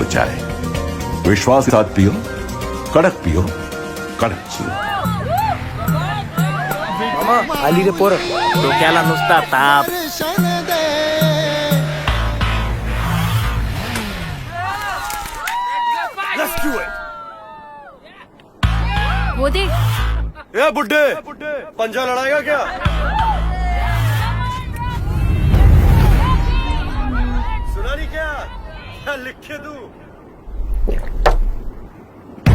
जियो चाय। विश्वास के साथ पियो, कड़क पियो, कड़क जियो। मामा आली रे पोर, डोक्याला नुसता ताप. वो दे. ए बुड्ढे, पंजा लड़ाएगा क्या? सुना नहीं क्या? क्या लिख के दूं?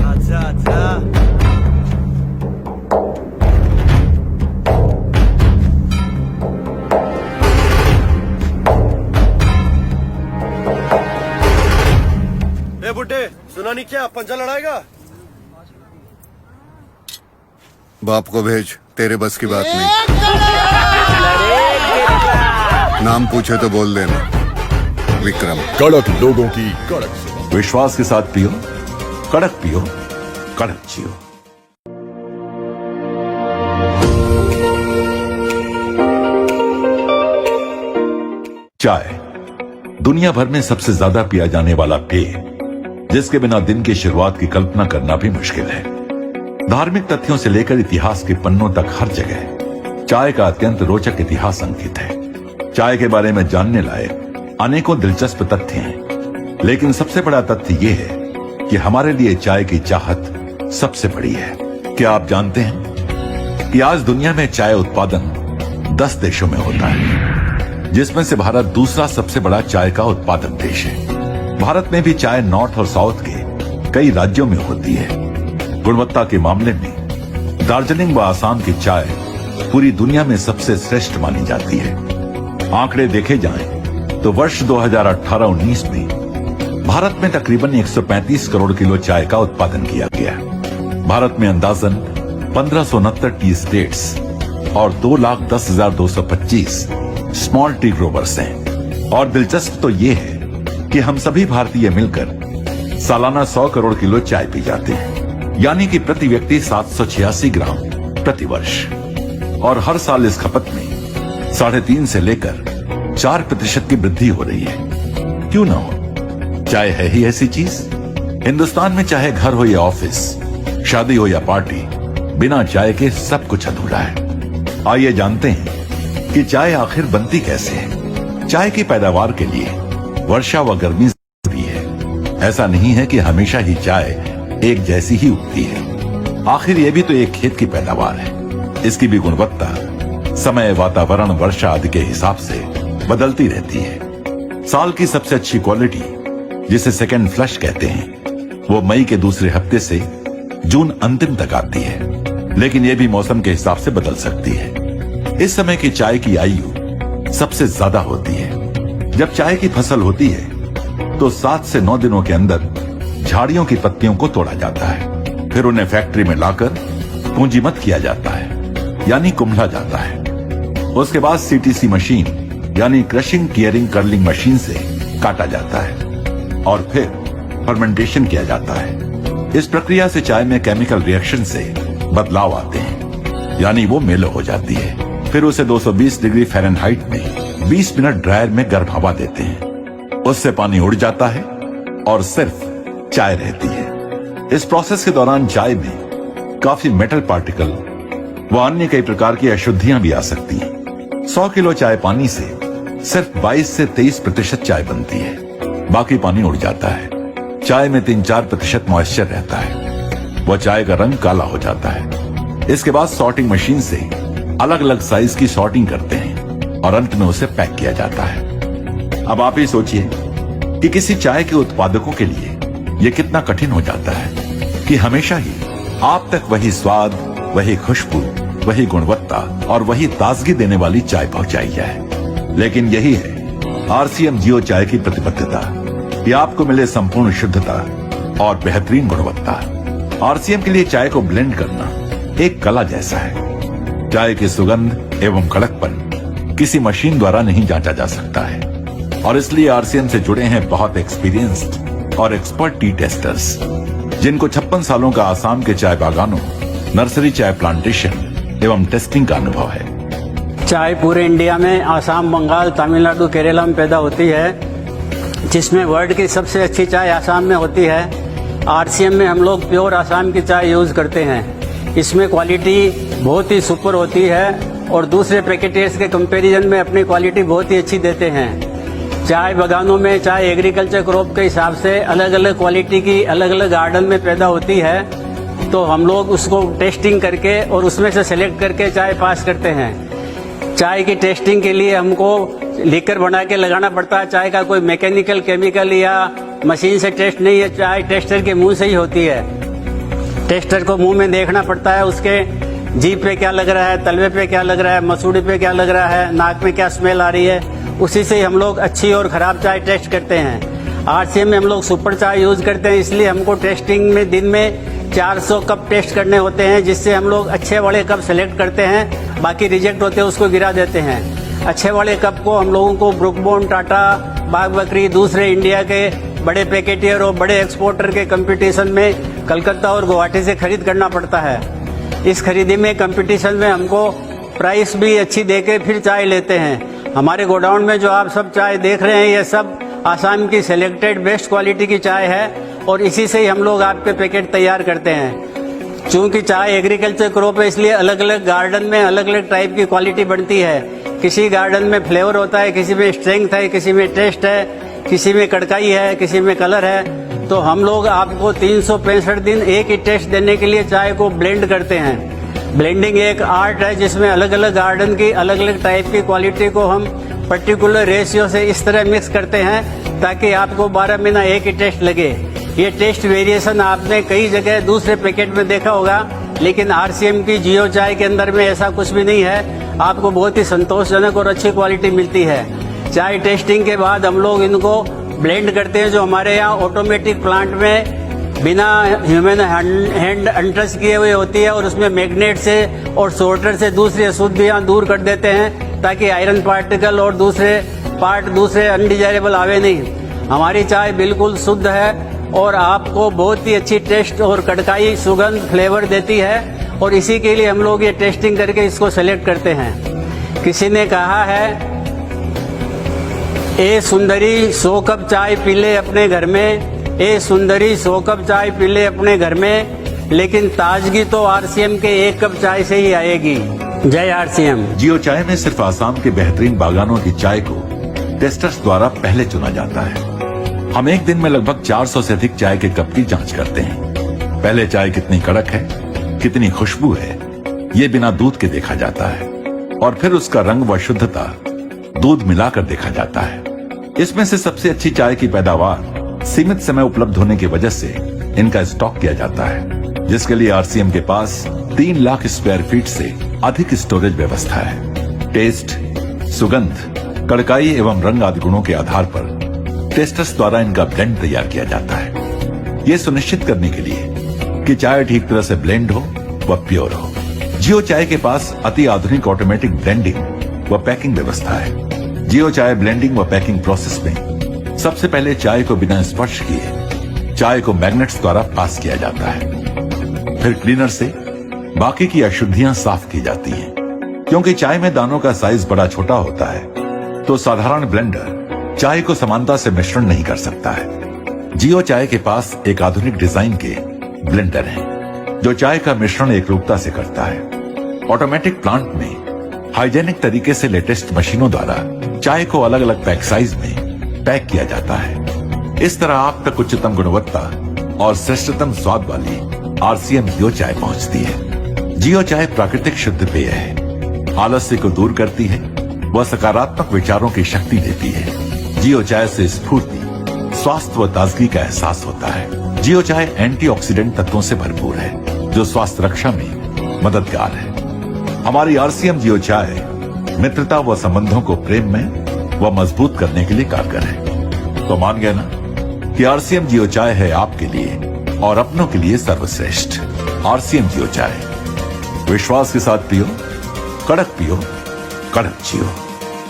अच्छा अच्छा. ए बुड्ढे, सुना नहीं क्या? पंजा लड़ाएगा? बाप को भेज, तेरे बस की बात नहीं. नाम पूछे तो बोल देना. विक्रम. कड़क लोगों की कड़क, विश्वास के साथ पियो, कड़क पियो, कड़क जियो। चाय दुनिया भर में सबसे ज्यादा पिया जाने वाला पेय, जिसके बिना दिन की शुरुआत की कल्पना करना भी मुश्किल है। धार्मिक तथ्यों से लेकर इतिहास के पन्नों तक हर जगह चाय का अत्यंत रोचक इतिहास अंकित है। चाय के बारे में जानने लायक अनेकों दिलचस्प तथ्य हैं, लेकिन सबसे बड़ा तथ्य यह है कि हमारे लिए चाय की चाहत सबसे बड़ी है। क्या आप जानते हैं कि आज दुनिया में चाय उत्पादन 10 देशों में होता है, जिसमें से भारत दूसरा सबसे बड़ा चाय का उत्पादक देश है। भारत में भी चाय नॉर्थ और साउथ के कई राज्यों में होती है। गुणवत्ता के मामले में दार्जिलिंग व आसाम की चाय पूरी दुनिया में सबसे श्रेष्ठ मानी जाती है। आंकड़े देखे जाएं तो वर्ष 2018-19 में भारत में तकरीबन 135 करोड़ किलो चाय का उत्पादन किया गया। भारत में अंदाजन 1569 टी स्टेट्स और 2,10,225 स्मॉल टी ग्रोवर्स हैं। और दिलचस्प तो ये है कि हम सभी भारतीय मिलकर सालाना 100 करोड़ किलो चाय पी जाते हैं, यानी कि प्रति व्यक्ति 786 ग्राम प्रति वर्ष। और हर साल इस खपत में 3.5 से लेकर 4% की वृद्धि हो रही है। क्यों ना हो, चाय है ही ऐसी चीज। हिंदुस्तान में चाहे घर हो या ऑफिस, शादी हो या पार्टी, बिना चाय के सब कुछ अधूरा है। आइए जानते हैं कि चाय आखिर बनती कैसे है। चाय की पैदावार के लिए वर्षा व गर्मी जरूरी है। ऐसा नहीं है कि हमेशा ही चाय एक जैसी ही उगती है। आखिर ये भी तो एक खेत की पैदावार है। इसकी भी गुणवत्ता समय, वातावरण, वर्षा आदि के हिसाब से बदलती रहती है। साल की सबसे अच्छी क्वालिटी, जिसे सेकेंड फ्लश कहते हैं, वो मई के दूसरे हफ्ते से जून अंतिम तक आती है, लेकिन ये भी मौसम के हिसाब से बदल सकती है। इस समय की चाय की आयु सबसे ज्यादा होती है। जब चाय की फसल होती है तो 7 से 9 दिनों के अंदर झाड़ियों की पत्तियों को तोड़ा जाता है, फिर उन्हें फैक्ट्री में लाकर पूंजीमत किया जाता है, यानी कुम्हला जाता है। उसके बाद सीटीसी मशीन यानी क्रशिंग टियरिंग कर्लिंग मशीन से काटा जाता है और फिर फर्मेंटेशन किया जाता है। इस प्रक्रिया से चाय में केमिकल रिएक्शन से बदलाव आते हैं, यानी वो मेलो हो जाती है। फिर उसे 220 डिग्री फ़ारेनहाइट में 20 मिनट ड्रायर में गर्म हवा देते हैं। उससे पानी उड़ जाता है और सिर्फ चाय रहती है। इस प्रोसेस के दौरान चाय में काफी मेटल पार्टिकल व अन्य कई प्रकार की अशुद्धियां भी आ सकती हैं। 100 किलो चाय पानी से सिर्फ 22 से 23% चाय बनती है, बाकी पानी उड़ जाता है। चाय में 3-4% मॉइस्चर रहता है। वह चाय का रंग काला हो जाता है। इसके बाद सॉर्टिंग मशीन से अलग अलग साइज की सॉर्टिंग करते हैं और अंत में उसे पैक किया जाता है। अब आप ही सोचिए कि किसी चाय के उत्पादकों के लिए ये कितना कठिन हो जाता है कि हमेशा ही आप तक वही स्वाद, वही खुशबू, वही गुणवत्ता और वही ताजगी देने वाली चाय पहुंचाई जाए। लेकिन यही है आरसीएम जियो चाय की प्रतिबद्धता कि आपको मिले संपूर्ण शुद्धता और बेहतरीन गुणवत्ता। आरसीएम के लिए चाय को ब्लेंड करना एक कला जैसा है। चाय की सुगंध एवं कड़कपन किसी मशीन द्वारा नहीं जांचा जा सकता है और इसलिए आरसीएम से जुड़े हैं बहुत एक्सपीरियंस्ड और एक्सपर्ट टी टेस्टर्स, जिनको 56 सालों का आसाम के चाय बागानों, नर्सरी चाय प्लांटेशन एवं टेस्टिंग का अनुभव है। चाय पूरे इंडिया में आसाम, बंगाल, तमिलनाडु, केरला में पैदा होती है। जिसमें वर्ल्ड की सबसे अच्छी चाय आसाम में होती है। आरसीएम में हम लोग प्योर आसाम की चाय यूज़ करते हैं। इसमें क्वालिटी बहुत ही सुपर होती है और दूसरे पैकेटर्स के कंपैरिजन में अपनी क्वालिटी बहुत ही अच्छी देते हैं। चाय बागानों में चाय एग्रीकल्चर क्रॉप के हिसाब से अलग अलग क्वालिटी की अलग अलग गार्डन में पैदा होती है, तो हम लोग उसको टेस्टिंग करके और उसमें से सेलेक्ट करके चाय पास करते हैं। चाय की टेस्टिंग के लिए हमको लीकर बना के लगाना पड़ता है। चाय का कोई मैकेनिकल केमिकल या मशीन से टेस्ट नहीं है, चाय टेस्टर के मुंह से ही होती है। टेस्टर को मुंह में देखना पड़ता है, उसके जीभ पे क्या लग रहा है, तलवे पे क्या लग रहा है, मसूड़ी पे क्या लग रहा है, नाक में क्या स्मेल आ रही है, उसी से हम लोग अच्छी और खराब चाय टेस्ट करते हैं। आरसीएम में हम लोग सुपर चाय यूज करते हैं, इसलिए हमको टेस्टिंग में दिन में 400 कप टेस्ट करने होते हैं, जिससे हम लोग अच्छे वाले कप सेलेक्ट करते हैं, बाकी रिजेक्ट होते हैं उसको गिरा देते हैं। अच्छे वाले कप को हम लोगों को ब्रुकबॉन्ड, टाटा, बाग बकरी, दूसरे इंडिया के बड़े पैकेटियर और बड़े एक्सपोर्टर के कंपटीशन में कलकत्ता और गुवाहाटी से खरीद करना पड़ता है। इस खरीदी में कंपटीशन में हमको प्राइस भी अच्छी देके फिर चाय लेते हैं। हमारे गोडाउन में जो आप सब चाय देख रहे हैं, ये सब आसाम की सिलेक्टेड बेस्ट क्वालिटी की चाय है और इसी से ही हम लोग आपके पैकेट तैयार करते हैं। चूंकि चाय एग्रीकल्चर क्रॉप है, इसलिए अलग अलग गार्डन में अलग अलग टाइप की क्वालिटी बनती है। किसी गार्डन में फ्लेवर होता है, किसी में स्ट्रेंथ है, किसी में टेस्ट है, किसी में कड़काई है, किसी में कलर है। तो हम लोग आपको 365 दिन एक ही टेस्ट देने के लिए चाय को ब्लेंड करते हैं। ब्लेंडिंग एक आर्ट है जिसमें अलग अलग गार्डन की अलग अलग टाइप की क्वालिटी को हम पर्टिकुलर रेशियो से इस तरह मिक्स करते हैं ताकि आपको 12 महीना एक ही टेस्ट लगे। ये टेस्ट वेरिएशन आपने कई जगह दूसरे पैकेट में देखा होगा, लेकिन आरसीएम की जियो चाय के अंदर में ऐसा कुछ भी नहीं है। आपको बहुत ही संतोषजनक और अच्छी क्वालिटी मिलती है। चाय टेस्टिंग के बाद हम लोग इनको ब्लेंड करते हैं, जो हमारे यहाँ ऑटोमेटिक प्लांट में बिना ह्यूमन हैंड अनटच किए हुए होती है और उसमें मैग्नेट से और सोर्टर से दूसरी अशुद्धियाँ दूर कर देते हैं ताकि आयरन पार्टिकल और दूसरे अनडिजायरेबल आवे नहीं। हमारी चाय बिल्कुल शुद्ध है और आपको बहुत ही अच्छी टेस्ट और कड़काई, सुगंध, फ्लेवर देती है और इसी के लिए हम लोग ये टेस्टिंग करके इसको सेलेक्ट करते हैं। किसी ने कहा है, ए सुंदरी 100 कप चाय पी ले अपने घर में, ए सुंदरी 100 कप चाय पी ले अपने घर में, लेकिन ताजगी तो आरसीएम के 1 कप चाय से ही आएगी। जय आरसीएम। जियो चाय में सिर्फ आसाम के बेहतरीन बागानों की चाय को टेस्टर्स द्वारा पहले चुना जाता है। हम एक दिन में लगभग 400 से अधिक चाय के कप की जांच करते हैं। पहले चाय कितनी कड़क है, कितनी खुशबू है, ये बिना दूध के देखा जाता है और फिर उसका रंग व शुद्धता दूध मिलाकर देखा जाता है। इसमें से सबसे अच्छी चाय की पैदावार सीमित समय उपलब्ध होने की वजह से इनका स्टॉक किया जाता है, जिसके लिए आरसीएम के पास 3 लाख स्क्वायर फीट से अधिक स्टोरेज व्यवस्था है। टेस्ट, सुगंध, कड़काई एवं रंग आदि गुणों के आधार पर टेस्टर्स द्वारा इनका ब्लेंड तैयार किया जाता है, ये सुनिश्चित करने के लिए कि चाय ठीक तरह से ब्लेंड हो व प्योर हो। जियो चाय के पास अति आधुनिक ऑटोमेटिक ब्लेंडिंग व पैकिंग व्यवस्था है। जियो चाय ब्लेंडिंग व पैकिंग प्रोसेस में सबसे पहले चाय को बिना स्पर्श किए चाय को मैग्नेट्स द्वारा पास किया जाता है। फिर क्लीनर से बाकी की अशुद्धियां साफ की जाती हैं। क्योंकि चाय में दानों का साइज बड़ा छोटा होता है, तो साधारण ब्लेंडर चाय को समानता से मिश्रण नहीं कर सकता है। जियो चाय के पास एक आधुनिक डिजाइन के ब्लेंडर हैं, जो चाय का मिश्रण एकरूपता से करता है। ऑटोमेटिक प्लांट में हाइजेनिक तरीके से लेटेस्ट मशीनों द्वारा चाय को अलग अलग पैक साइज में पैक किया जाता है। इस तरह आप तक उच्चतम गुणवत्ता और श्रेष्ठतम स्वाद वाली आरसीएम जियो चाय पहुंचती है। जियो चाय प्राकृतिक शुद्ध पेय है, आलस्य को दूर करती है व सकारात्मक विचारों की शक्ति देती है। जियो चाय से स्फूर्ति, स्वास्थ्य व ताजगी का एहसास होता है। जियो चाय एंटीऑक्सीडेंट तत्वों से भरपूर है, जो स्वास्थ्य रक्षा में मददगार है। हमारी आरसीएम जियो चाय मित्रता व संबंधों को प्रेम में व मजबूत करने के लिए कारगर है। तो मान गए ना कि आरसीएम जियो चाय है आपके लिए और अपनों के लिए सर्वश्रेष्ठ। आरसीएम जियो चाय, विश्वास के साथ पियो, कड़क पियो, कड़क जियो।